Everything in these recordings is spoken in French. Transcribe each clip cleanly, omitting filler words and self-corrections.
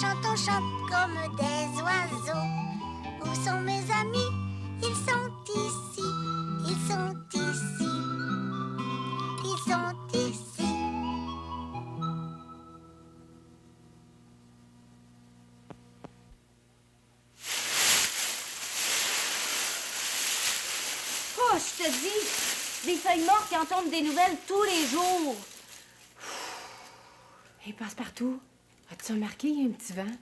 on chante comme des oiseaux. Où sont mes amis? Ils sont ici, ils sont ici, ils sont ici. Oh, je te dis, des feuilles mortes qui en tombent des nouvelles tous les jours. Hé, Passepartout, as-tu remarqué qu'il y a un petit vent?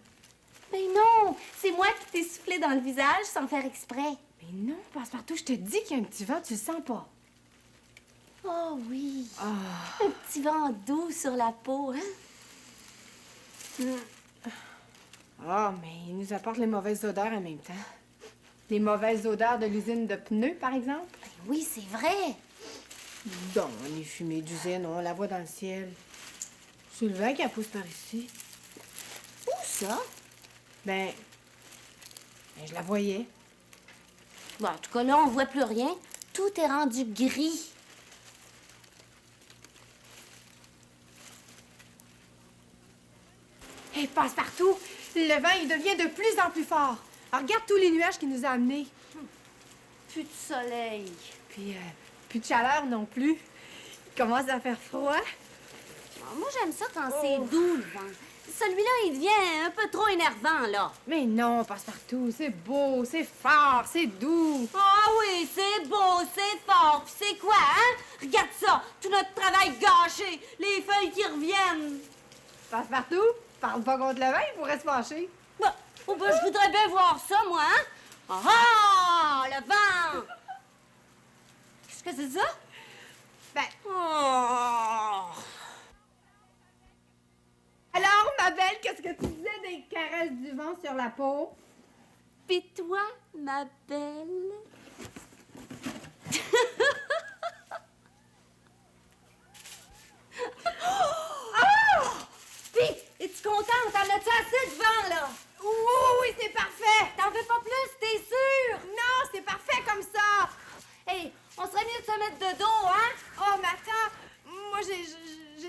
Mais non, c'est moi qui t'ai soufflé dans le visage sans faire exprès. Mais non, Passepartout, je te dis qu'il y a un petit vent, tu le sens pas. Oh oui, Ah, un petit vent doux sur la peau, hein? mais il nous apporte les mauvaises odeurs en même temps. Les mauvaises odeurs de l'usine de pneus, par exemple? Ben oui, c'est vrai. Dans les fumées d'usine, on la voit dans le ciel. C'est le vent qui pousse par ici. Où ça? Ben, je la voyais. Bon, en tout cas, là, on voit plus rien. Tout est rendu gris. Hé, Passepartout, le vent, il devient de plus en plus fort. Alors, regarde tous les nuages qu'il nous a amenés. Plus de soleil. Puis, plus de chaleur non plus. Il commence à faire froid. Moi, j'aime ça quand c'est doux, le vent. Celui-là, il devient un peu trop énervant, là. Mais non, Passepartout, c'est beau, c'est fort, c'est doux. Ah oui, c'est beau, c'est fort. Puis c'est quoi, hein? Regarde ça, tout notre travail gâché, les feuilles qui reviennent. Passepartout, parle pas contre le vent, il pourrait se fâcher. Ben, oh ben, je voudrais bien voir ça, moi, hein? Ah, le vent! Qu'est-ce que c'est ça? Ben, Oh! alors, ma belle, qu'est-ce que tu disais des caresses du vent sur la peau? Pis toi, ma belle? Oh! Pis, es-tu contente? T'en as-tu assez de vent, là? Oui, c'est parfait. T'en veux pas plus, t'es sûre? Non, c'est parfait comme ça. Hey, on serait mieux de se mettre de dos, hein? Oh, mais attends, moi, j'ai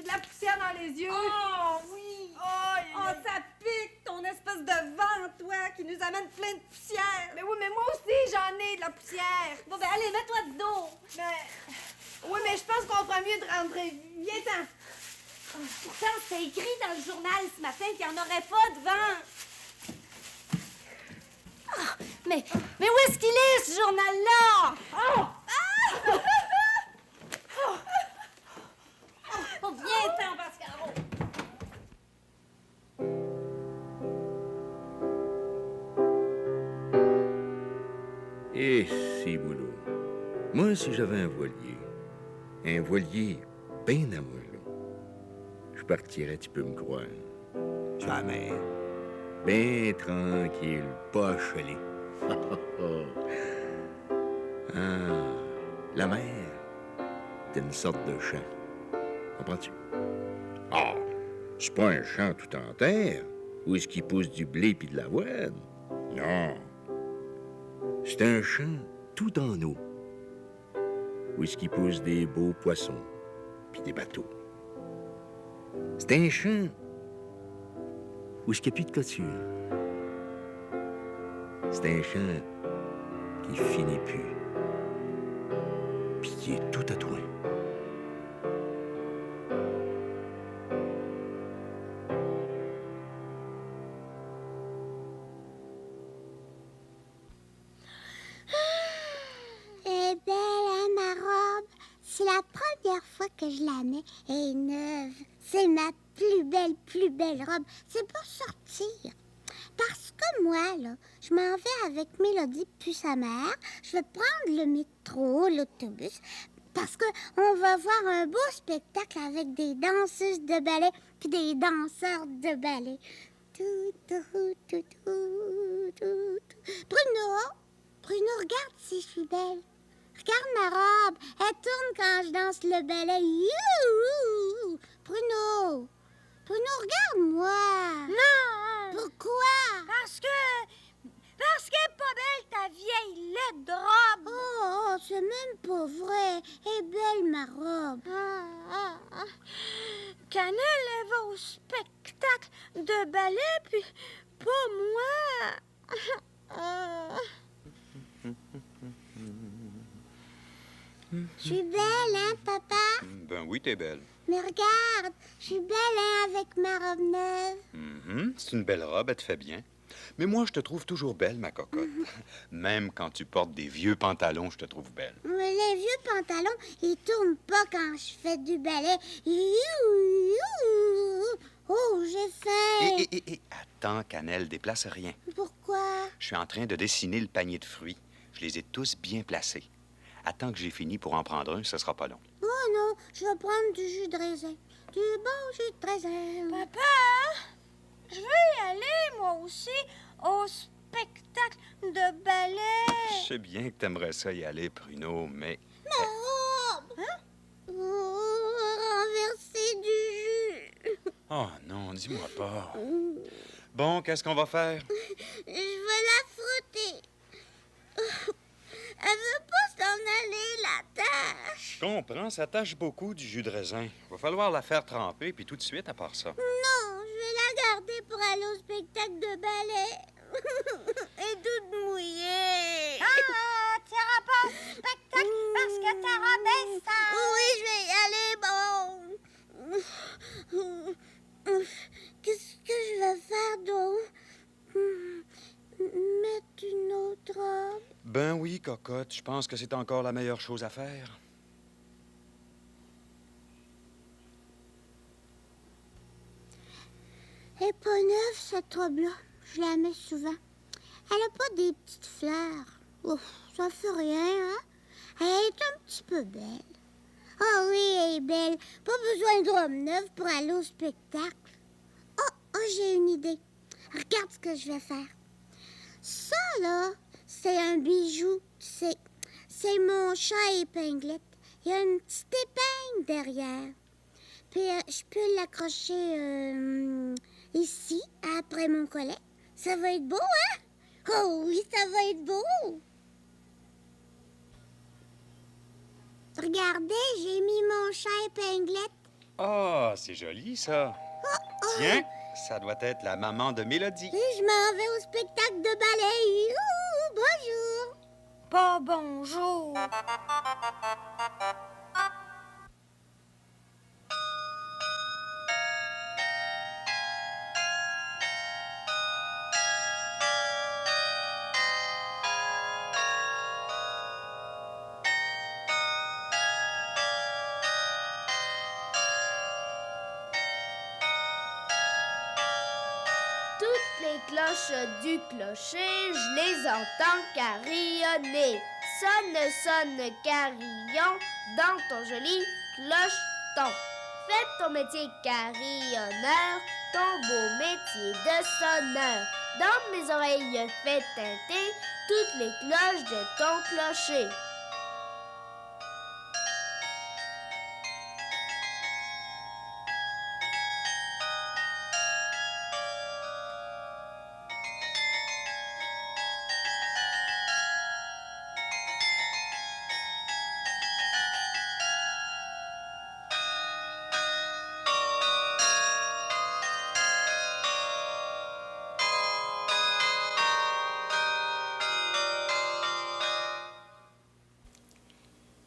de la poussière dans les yeux. Oh, oui! Oh, ça pique, ton espèce de vent, toi, qui nous amène plein de poussière. Mais oui, mais moi aussi, j'en ai de la poussière. Bon, ben, allez, mets-toi de dos. Mais... Oui, mais je pense qu'on fera mieux de rentrer. Viens-t'en. Pourtant, c'était écrit dans le journal ce matin qu'il n'y en aurait pas de vent. Ah, mais où est-ce qu'il est, ce journal-là? Oh! Oh, viens-t'en, Pascaro. Et si, boulot. Moi, si j'avais un voilier bien à moi, là, je partirais, tu peux me croire. Jamais. Ben tranquille, pas chelé. Ah, la mer, c'est une sorte de champ. Comprends-tu? Ah, c'est pas un champ tout en terre, où est-ce qu'il pousse du blé puis de l'avoine. Non. C'est un champ tout en eau, où est-ce qu'il pousse des beaux poissons puis des bateaux. C'est un champ où est-ce qu'il n'y a plus de clôture. C'est un champ qui finit plus, puis qui est tout à toi. Elle est belle, hein, ma robe? C'est la première fois que je la mets. Elle est neuve. C'est ma plus belle robe. C'est pour sortir. Parce que moi, là, je m'en vais avec Mélodie puis sa mère. Je vais prendre le métro, l'autobus, parce qu'on va voir un beau spectacle avec des danseuses de ballet puis des danseurs de ballet. Tout, tout, tout, tout, tout, tout. Bruno, regarde si je suis belle. Regarde ma robe. Elle tourne quand je danse le ballet. Youhou! Bruno, regarde-moi. Non! Pourquoi? Parce qu'elle est pas belle, ta vieille laide de robe. Oh, c'est même pas vrai. Elle est belle, ma robe. Cannelle, elle va au spectacle de ballet, puis pas moi. Je suis belle, hein, papa? Ben oui, t'es belle. Mais regarde, je suis belle, hein, avec ma robe neuve. C'est une belle robe, elle te fait bien. Mais moi, je te trouve toujours belle, ma cocotte. Même quand tu portes des vieux pantalons, je te trouve belle. Mais les vieux pantalons, ils tournent pas quand je fais du ballet. Oh, j'ai faim. Attends, Cannelle, déplace rien. Pourquoi? Je suis en train de dessiner le panier de fruits. Je les ai tous bien placés. Attends que j'ai fini pour en prendre un, ce sera pas long. Oh non, je vais prendre du jus de raisin. Du bon jus de raisin. Papa, je veux y aller, moi aussi, au spectacle de ballet. Je sais bien que t'aimerais ça y aller, Pruneau, mais... Ma robe! Hein? Oh, renverser du jus. Oh non, dis-moi pas. Bon, qu'est-ce qu'on va faire? Je vais la frotter. Elle veut pas s'en aller, la tâche. Je comprends, ça tâche beaucoup du jus de raisin. Va falloir la faire tremper, puis tout de suite à part ça. Non, je vais la garder pour aller au spectacle de ballet. Et toute mouillée. Ah, t'iras pas au spectacle parce que ta robe est sale. Oui, je vais y aller, bon. Qu'est-ce que je vais faire donc? Mettre une autre robe? Ben oui, cocotte, je pense que c'est encore la meilleure chose à faire. Elle est pas neuve, cette robe-là. Je la mets souvent. Elle a pas des petites fleurs. Ouf, ça fait rien, hein? Elle est un petit peu belle. Ah oui, elle est belle. Pas besoin de robe neuve pour aller au spectacle. Oh, j'ai une idée. Regarde ce que je vais faire. Ça, là, c'est un bijou. C'est mon chat épinglette. Il y a une petite épingle derrière. Puis, je peux l'accrocher ici, après mon collet. Ça va être beau, hein? Oh oui, ça va être beau. Regardez, j'ai mis mon chat épinglette. Ah, c'est joli, ça. Tiens, ça doit être la maman de Mélodie. Et je m'en vais au spectacle de ballet. Ouh, bonjour. Pas bonjour. Toutes les cloches du clocher, je les entends carillonner. Sonne, sonne, carillon, dans ton joli clocheton. Fais ton métier carillonneur, ton beau métier de sonneur. Dans mes oreilles, fais tinter toutes les cloches de ton clocher.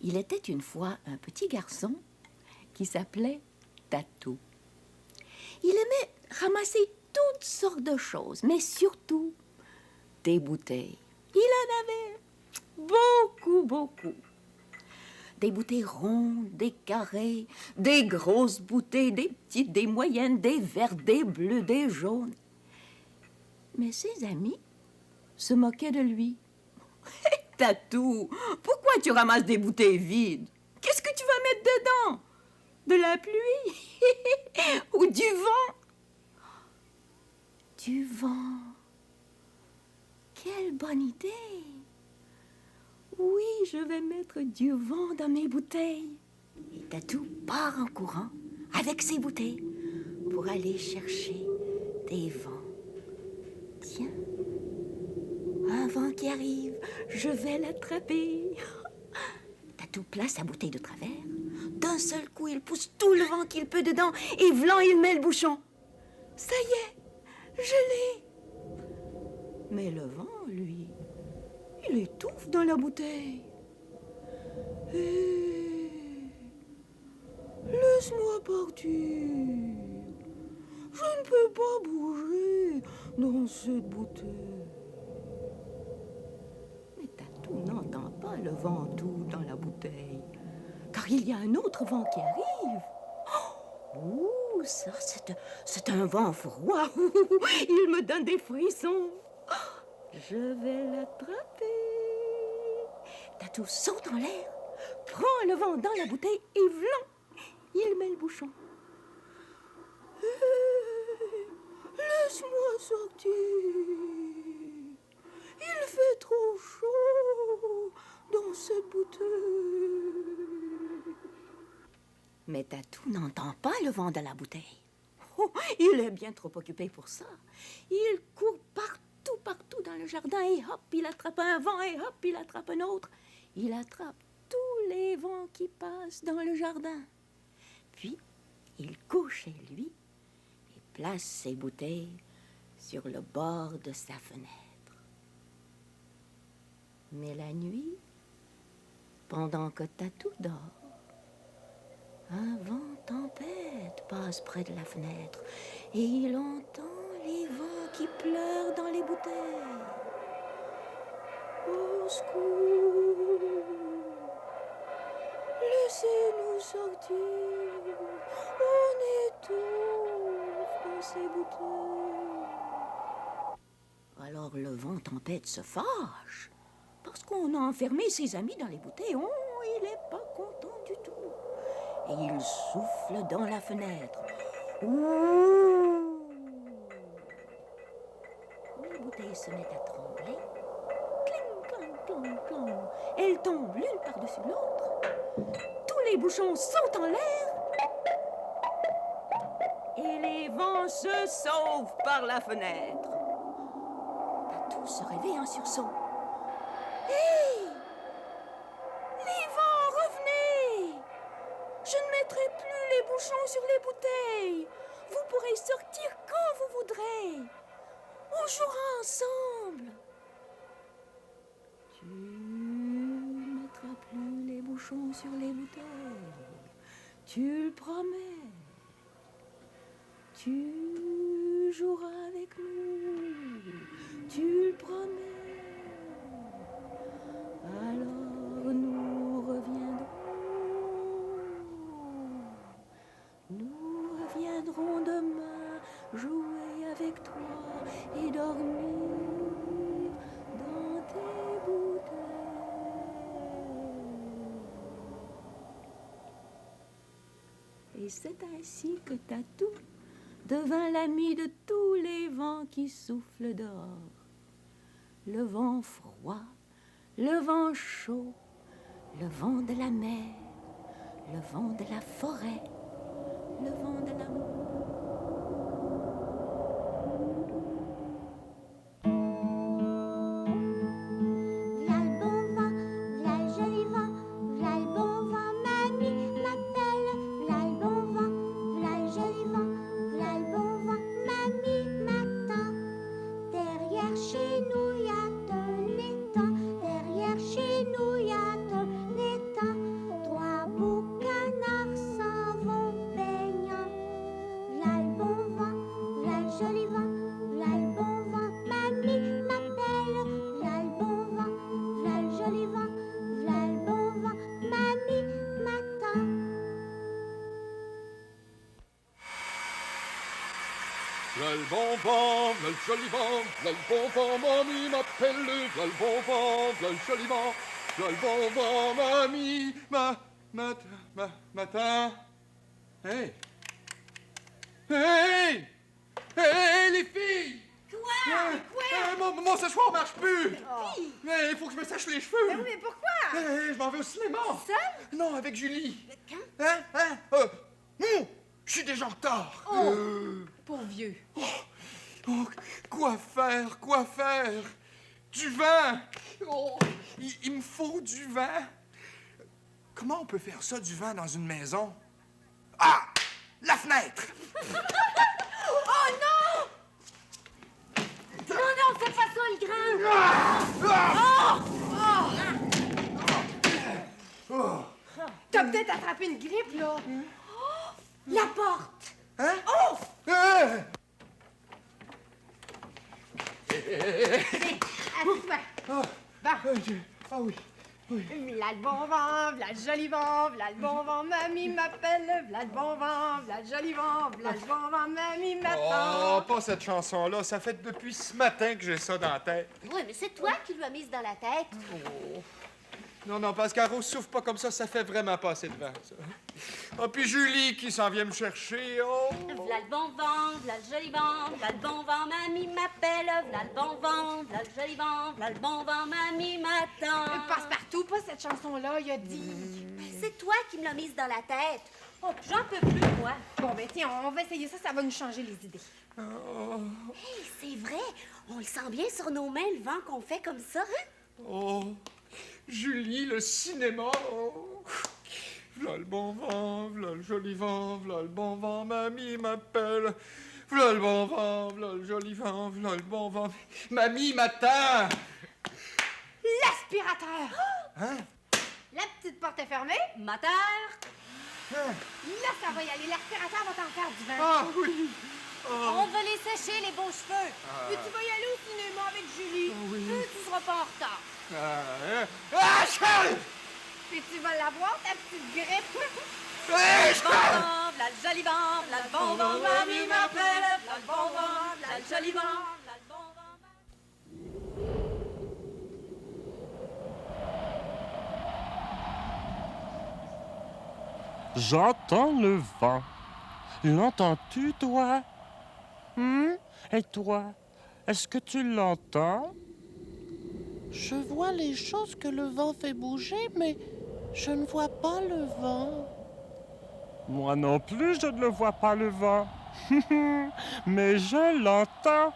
Il était une fois un petit garçon qui s'appelait Tatou. Il aimait ramasser toutes sortes de choses, mais surtout des bouteilles. Il en avait beaucoup, beaucoup. Des bouteilles rondes, des carrés, des grosses bouteilles, des petites, des moyennes, des vertes, des bleus, des jaunes. Mais ses amis se moquaient de lui. Tatou, pourquoi tu ramasses des bouteilles vides? Qu'est-ce que tu vas mettre dedans? De la pluie? Ou du vent? Du vent. Quelle bonne idée! Oui, je vais mettre du vent dans mes bouteilles. Et Tatou part en courant avec ses bouteilles pour aller chercher des vents. Tiens. Un vent qui arrive, je vais l'attraper. Tatou place sa bouteille de travers. D'un seul coup, il pousse tout le vent qu'il peut dedans et vlan, il met le bouchon. Ça y est, je l'ai. Mais le vent, lui, il étouffe dans la bouteille. Laisse-moi partir. Je ne peux pas bouger dans cette bouteille. Mais Tatou n'entend pas le vent doux dans la bouteille, car il y a un autre vent qui arrive. Oh, ça, c'est un vent froid. Il me donne des frissons. Je vais l'attraper. Tatou saute en l'air, prend le vent dans la bouteille et vlan, il met le bouchon. Laisse-moi sortir. Il fait trop chaud dans cette bouteille. Mais Tatou n'entend pas le vent de la bouteille. Oh, il est bien trop occupé pour ça. Il court partout dans le jardin et hop, il attrape un vent et hop, il attrape un autre. Il attrape tous les vents qui passent dans le jardin. Puis, il court chez lui et place ses bouteilles sur le bord de sa fenêtre. Mais la nuit, pendant que Tatou dort, un vent tempête passe près de la fenêtre et il entend les vents qui pleurent dans les bouteilles. Au secours, laissez-nous sortir, on étouffe dans ces bouteilles. Alors le vent tempête se fâche parce qu'on a enfermé ses amis dans les bouteilles. Oh, il n'est pas content du tout. Et il souffle dans la fenêtre. Ouh! Les bouteilles se mettent à trembler. Cling, clang, clang, clang. Elles tombent l'une par-dessus l'autre. Tous les bouchons sautent en l'air. Et les vents se sauvent par la fenêtre. Tatou se réveille en sursaut. Hé! Les vents, revenez! Je ne mettrai plus les bouchons sur les bouteilles. Vous pourrez sortir quand vous voudrez. On jouera ensemble. Tu ne mettras plus les bouchons sur les bouteilles. Tu le promets. Tu joueras avec nous. Tu le promets. Alors nous reviendrons. Nous reviendrons demain jouer avec toi et dormir dans tes bouteilles. Et c'est ainsi que Tatou devint l'ami de tous les vents qui soufflent dehors. Le vent froid, le vent chaud, le vent de la mer, le vent de la forêt, le vent de l'amour. V'là le bon vent, v'là le joli vent, v'là le bon vent, mamie m'appelle. V'là le bon vent, v'là le joli vent, v'là le bon vent, mamie m'attend. Derrière chez nous y a un étang, derrière chez nous y a un étang. Trois beaux canards s'en vont baignant. V'là le bon vent, v'là le joli vent, v'là le bon vent, mamie m'appelle. V'là le bon vent, v'là le joli vent, v'là le bon vent, mamie m'attend. V'là le bon vent, v'là le joli vent, v'là le bon vent, mamie m'appelle. V'là le bon vent, v'là le joli vent, v'là le bon vent, mamie matin. Hey! Hey! Hey, les filles! Quoi? Mon séchoir marche plus! Mais il faut que je me sèche les cheveux! Mais pourquoi? Je m'en vais au cinéma! Seul? Non, avec Julie! Quand? Je suis déjà en retard! Pauvre vieux. Oh, quoi faire? Quoi faire? Du vin! Oh, il me faut du vin! Comment on peut faire ça, du vin, dans une maison? Ah! La fenêtre! Oh non! le grand! T'as peut-être attrapé une grippe, là. La porte! Hein? Oh! Assis-toi. Bon. Ah oui. V'là le bon vent, v'là le joli vent, v'là le bon vent, mamie m'appelle, v'là le bon vent, v'là le joli vent, v'là le bon vent, mamie Oh, m'attend. pas cette chanson-là. Ça fait depuis ce matin que j'ai ça dans la tête. Oui, mais c'est toi qui l'as mise dans la tête. Non, Pascaro, souffle pas comme ça fait vraiment pas assez de vent, ça. Ah, puis Julie qui s'en vient me chercher, oh! V'là le bon vent, v'là le joli vent, v'là le bon vent, mamie m'appelle, v'là le bon vent, v'là le joli vent, v'là le bon vent, mamie m'attend. Passe-partout, pas cette chanson-là, il a dit. C'est toi qui me l'as mise dans la tête. Oh, puis j'en peux plus, moi. Bon, ben tiens, on va essayer ça, ça va nous changer les idées. Hey, c'est vrai, on le sent bien sur nos mains, le vent qu'on fait comme ça, hein? Oh! Julie, le cinéma, oh! V'là le bon vent, v'là le joli vent, v'là le bon vent, mamie m'appelle. V'là le bon vent, v'là le joli vent, v'là le bon vent. Mamie m'attend! L'aspirateur! Hein? La petite porte est fermée. Moteur! Là, ça va y aller. L'aspirateur va t'en faire du vent. Ah oui! On va les sécher, les beaux cheveux. Puis tu vas y aller au cinéma avec Julie. Tu seras pas en retard. Charles! Puis tu vas l'avoir, ta petite grippe. V'là le joli vent, v'là le bon vent, mamie m'appelle, v'là le bon vent, v'là le joli vent, v'là le bon vent. J'entends le vent. L'entends-tu, toi? Et toi, est-ce que tu l'entends? Je vois les choses que le vent fait bouger, mais je ne vois pas le vent. Moi non plus, je ne le vois pas, le vent. Mais je l'entends.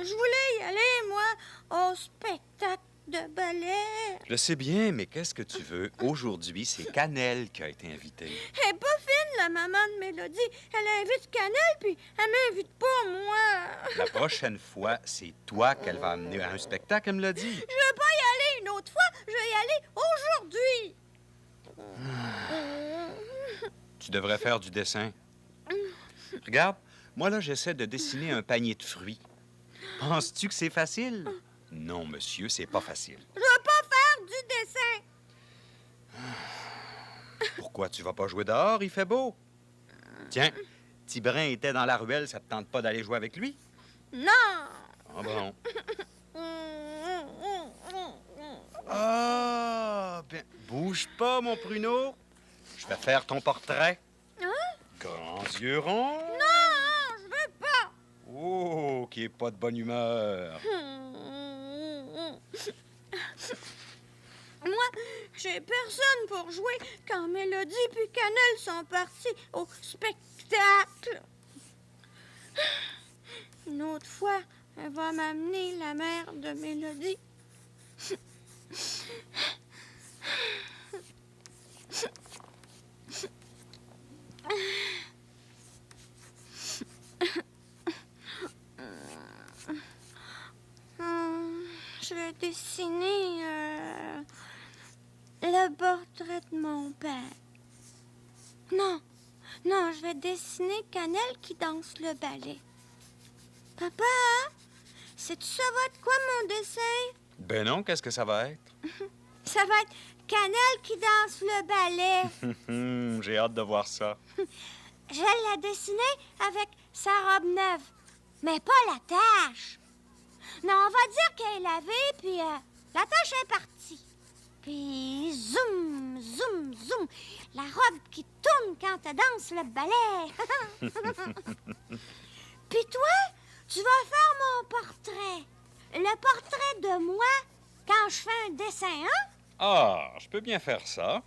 Je voulais y aller, moi, au spectacle de ballet. Je sais bien, mais qu'est-ce que tu veux? Aujourd'hui, c'est Cannelle qui a été invitée. Elle est pas fine, la maman de Mélodie. Elle invite Cannelle, puis elle m'invite pas, moi. La prochaine fois, c'est toi qu'elle va amener à un spectacle, elle me l'a dit. Je veux pas y aller une autre fois. Je vais y aller aujourd'hui. Tu devrais faire du dessin. Regarde, moi là, j'essaie de dessiner un panier de fruits. Penses-tu que c'est facile? Non, monsieur, c'est pas facile. Je veux pas faire du dessin. Pourquoi tu vas pas jouer dehors? Il fait beau. Tiens, Tibrin était dans la ruelle, ça te tente pas d'aller jouer avec lui? Non. Ah bon. Ah, bien, bouge pas, mon pruneau. Je vais faire ton portrait. Hein? Grands yeux ronds. Non, je veux pas. Oh, qui est pas de bonne humeur. Moi, j'ai personne pour jouer quand Mélodie puis Cannelle sont partis au spectacle. Une autre fois, elle va m'amener la mère de Mélodie. Je vais dessiner le portrait de mon père. Non, je vais dessiner Cannelle qui danse le ballet. Papa, sais-tu ça va être quoi mon dessin? Ben non, qu'est-ce que ça va être? Ça va être Cannelle qui danse le ballet. J'ai hâte de voir ça. Je l'ai dessiné avec sa robe neuve, mais pas la tache. Non, on va dire qu'elle est lavée, puis la tache est partie. Puis zoom, zoom, zoom, la robe qui tourne quand elle danse le ballet. Puis toi, tu vas faire mon portrait. Le portrait de moi quand je fais un dessin, hein? Ah, je peux bien faire ça.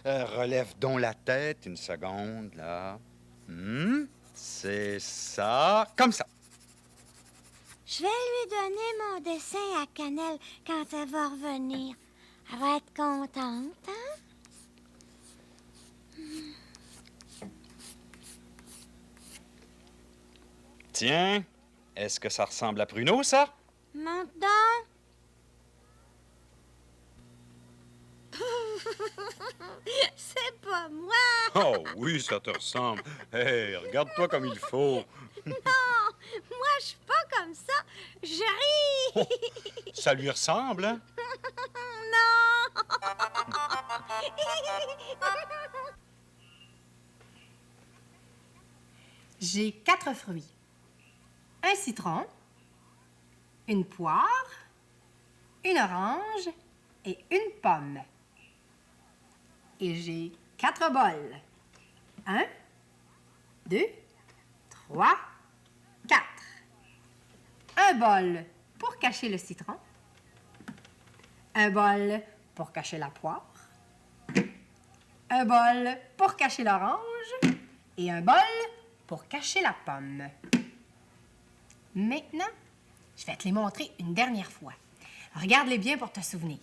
Relève donc la tête une seconde, là. C'est ça. Comme ça. Je vais lui donner mon dessin à Cannelle quand elle va revenir. Elle va être contente, hein? Tiens, est-ce que ça ressemble à Pruneau, ça? Monte donc. C'est pas moi. Oh oui, ça te ressemble. Hey, regarde-toi comme il faut. Non, moi, je suis pas comme ça. Je ris. Ça lui ressemble, hein? Non. J'ai 4 fruits. Un citron, une poire, une orange et une pomme. Et j'ai 4 bols. 1, 2, 3, 4. Un bol pour cacher le citron. Un bol pour cacher la poire. Un bol pour cacher l'orange. Et un bol pour cacher la pomme. Maintenant, je vais te les montrer une dernière fois. Regarde-les bien pour te souvenir.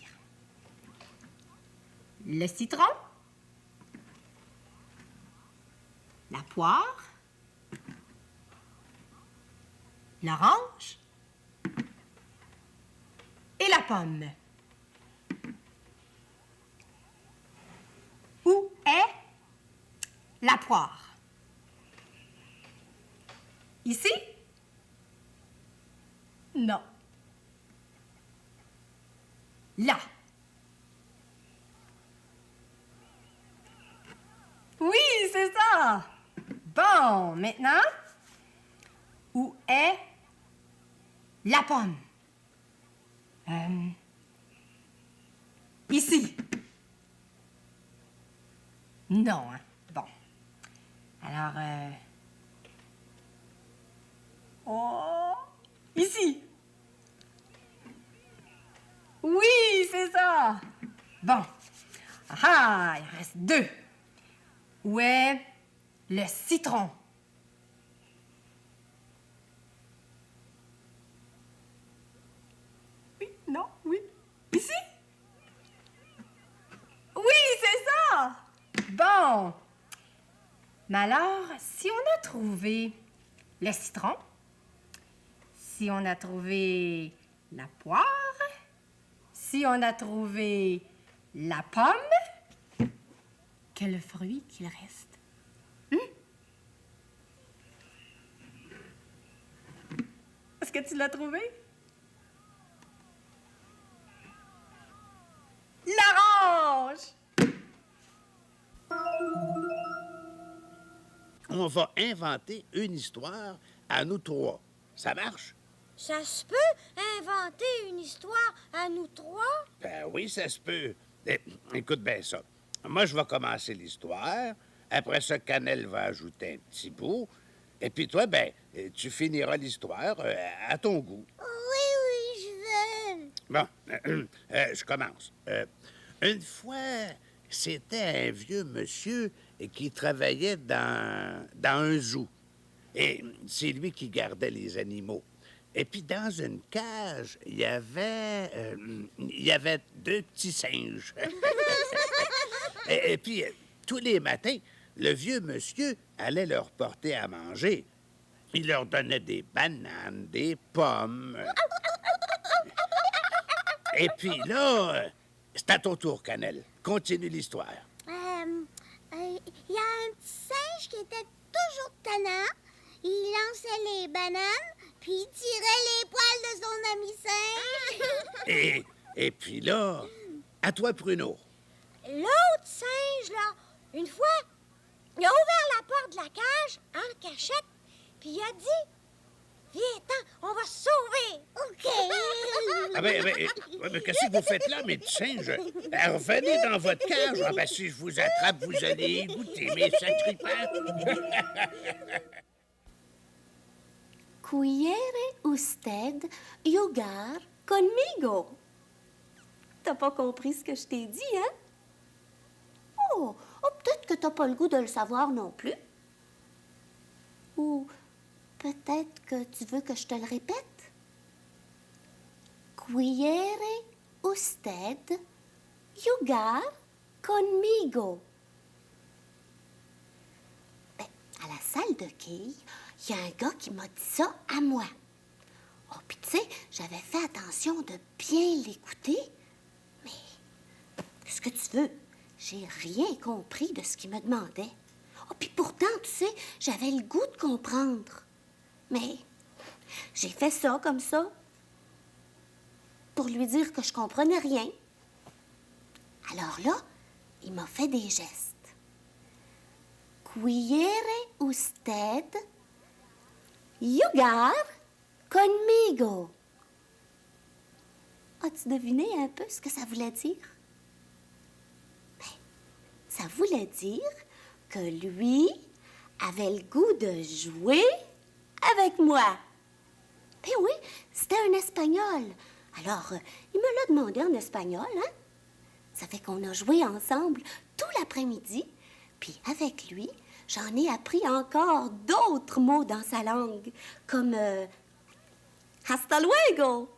Le citron, la poire, l'orange et la pomme. Où est la poire? Ici? Non. Là. Oui, c'est ça. Bon, maintenant, où est la pomme? Ici. Non, hein? Bon. Alors, oh, ici. Oui, c'est ça. Bon. Ah, il en reste 2. Où est le citron? Oui, non, oui. Ici? Oui, c'est ça. Bon. Mais alors, si on a trouvé le citron, si on a trouvé la poire, si on a trouvé la pomme, quel fruit qu'il reste? Est-ce que tu l'as trouvé? L'orange! On va inventer une histoire à nous 3. Ça marche? Ça se peut inventer une histoire à nous 3? Ben oui, ça se peut. Écoute bien ça. Moi, je vais commencer l'histoire. Après ça, Cannelle va ajouter un petit bout. Et puis toi, ben, tu finiras l'histoire à ton goût. Oui, je veux. Bon, je commence. Une fois, c'était un vieux monsieur qui travaillait dans un zoo. Et c'est lui qui gardait les animaux. Et puis, dans une cage, il y avait 2 petits singes. et puis, tous les matins, le vieux monsieur allait leur porter à manger. Il leur donnait des bananes, des pommes. Et puis là, c'est à ton tour, Cannelle. Continue l'histoire. Il y a un petit singe qui était toujours tannant. Il lançait les bananes, puis il tirait les poils de son ami singe. Et puis là, à toi, Pruneau. L'autre singe, là, une fois, il a ouvert la porte de la cage en cachette, puis il a dit « Viens-t'en, on va se sauver! » OK. Ah mais qu'est-ce que vous faites là, mes petits singes? Revenez dans votre cage. Ah ben, si je vous attrape, vous allez y goûter, mes sacripants. Quiere usted jugar conmigo? T'as pas compris ce que je t'ai dit, hein? Oh, peut-être que t'as pas le goût de le savoir non plus. Ou peut-être que tu veux que je te le répète? Quiere usted jugar conmigo? Ben, à la salle de quilles, il y a un gars qui m'a dit ça à moi. Oh, puis tu sais, j'avais fait attention de bien l'écouter, mais qu'est-ce que tu veux? J'ai rien compris de ce qu'il me demandait. Oh, puis pourtant, tu sais, j'avais le goût de comprendre. Mais j'ai fait ça comme ça pour lui dire que je comprenais rien. Alors là, il m'a fait des gestes. Quiere usted jugar conmigo? As-tu deviné un peu ce que ça voulait dire? Ben, ça voulait dire que lui avait le goût de jouer avec moi. Ben oui, c'était un Espagnol. Alors, il me l'a demandé en espagnol, hein? Ça fait qu'on a joué ensemble tout l'après-midi, puis avec lui, j'en ai appris encore d'autres mots dans sa langue, comme hasta luego.